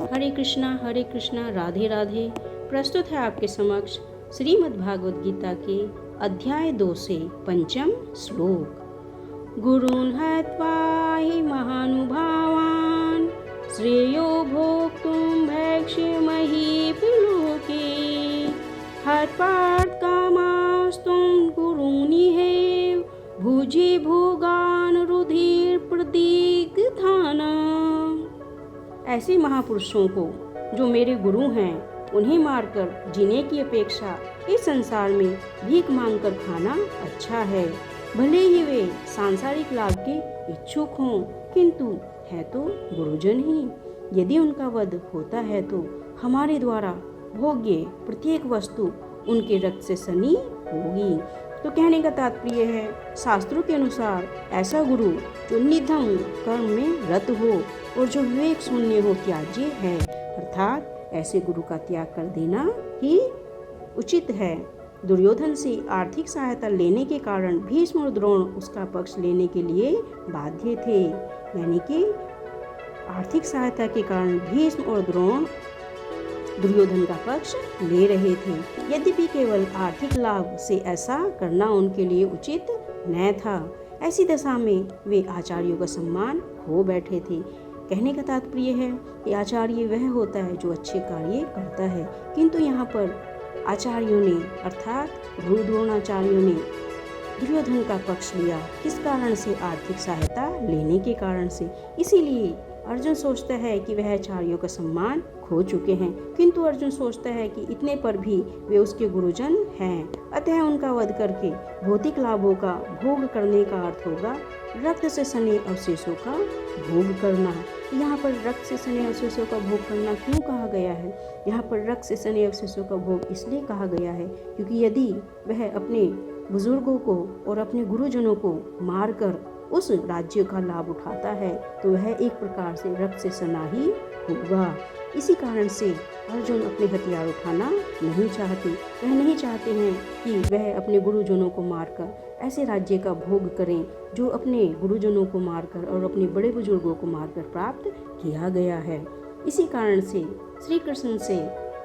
हरे कृष्णा राधे राधे। प्रस्तुत है आपके समक्ष श्रीमद् भागवत गीता के अध्याय 2 से पंचम श्लोक। गुरून् हत्वा हि महानुभावान् श्रेयो भोक्तुं भैक्ष्यमहीपि लोके हत्वार्थकामास्तुं गुरूनिहेव भुजि भोगान् रुधिरप्रदिग्धाना। ऐसे महापुरुषों को जो मेरे गुरु हैं उन्हें मारकर जीने की अपेक्षा इस संसार में भीख मांगकर खाना अच्छा है। भले ही वे सांसारिक लाभ के इच्छुक हों, किंतु है तो गुरुजन ही। यदि उनका वध होता है तो हमारे द्वारा भोग्य प्रत्येक वस्तु उनके रक्त से सनी होगी। तो कहने का तात्पर्य है, शास्त्रों के अनुसार ऐसा गुरु जो निधम कर्म में रत हो और जो विवेक शून्य हो त्याज्य है, अर्थात ऐसे गुरु का त्याग कर देना ही उचित है। दुर्योधन से आर्थिक सहायता लेने के कारण भीष्म और द्रोण उसका पक्ष लेने के लिए बाध्य थे। यानी कि आर्थिक सहायता के कारण भीष्म और द्रोण दुर्योधन का पक्ष ले रहे थे। यद्यपि केवल आर्थिक लाभ से ऐसा करना उनके लिए उचित न था। ऐसी दशा में वे आचार्यों का सम्मान खो बैठे थे। कहने का तात्पर्य है कि आचार्य वह होता है जो अच्छे कार्य करता है, किंतु यहाँ पर आचार्यों ने अर्थात गुरु द्रोणाचार्यों ने दुर्योधन का पक्ष लिया। किस कारण से? आर्थिक सहायता लेने के कारण से। इसीलिए अर्जुन सोचता है कि वह आचार्यों का सम्मान खो चुके हैं, किंतु अर्जुन सोचता है कि इतने पर भी वे उसके गुरुजन हैं, अतः उनका वध करके भौतिक लाभों का भोग करने का अर्थ होगा रक्त से सने अवशेषों का भोग करना। यहाँ पर रक्त से सने अवशेषों का भोग करना क्यों कहा गया है? यहाँ पर रक्त से सने अवशेषों का भोग इसलिए कहा गया है क्योंकि यदि वह अपने बुजुर्गों को और अपने गुरुजनों को मारकर उस राज्य का लाभ उठाता है तो वह एक प्रकार से रक्त से सना ही होगा। इसी कारण से अर्जुन अपने हथियार उठाना नहीं चाहते। वह नहीं चाहते हैं कि वह अपने गुरुजनों को मारकर ऐसे राज्य का भोग करें जो अपने गुरुजनों को मारकर और अपने बड़े बुजुर्गों को मारकर प्राप्त किया गया है। इसी कारण से श्री कृष्ण से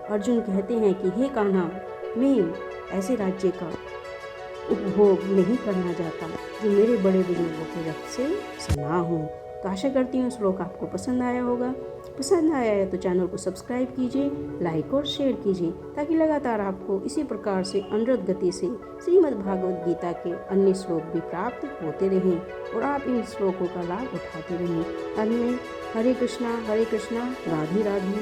अर्जुन कहते हैं कि हे कान्हा, मैं ऐसे राज्य का उपभोग नहीं करना चाहता जो मेरे बड़े बुजुर्गों के रक्त से सना हो। तो आशा करती हूँ श्लोक आपको पसंद आया होगा। पसंद आया है तो चैनल को सब्सक्राइब कीजिए, लाइक और शेयर कीजिए, ताकि लगातार आपको इसी प्रकार से अनवरत गति से श्रीमद् भागवत गीता के अन्य श्लोक भी प्राप्त होते रहें और आप इन श्लोकों का लाभ उठाते रहें। अन्य हरे कृष्णा राधे राधे।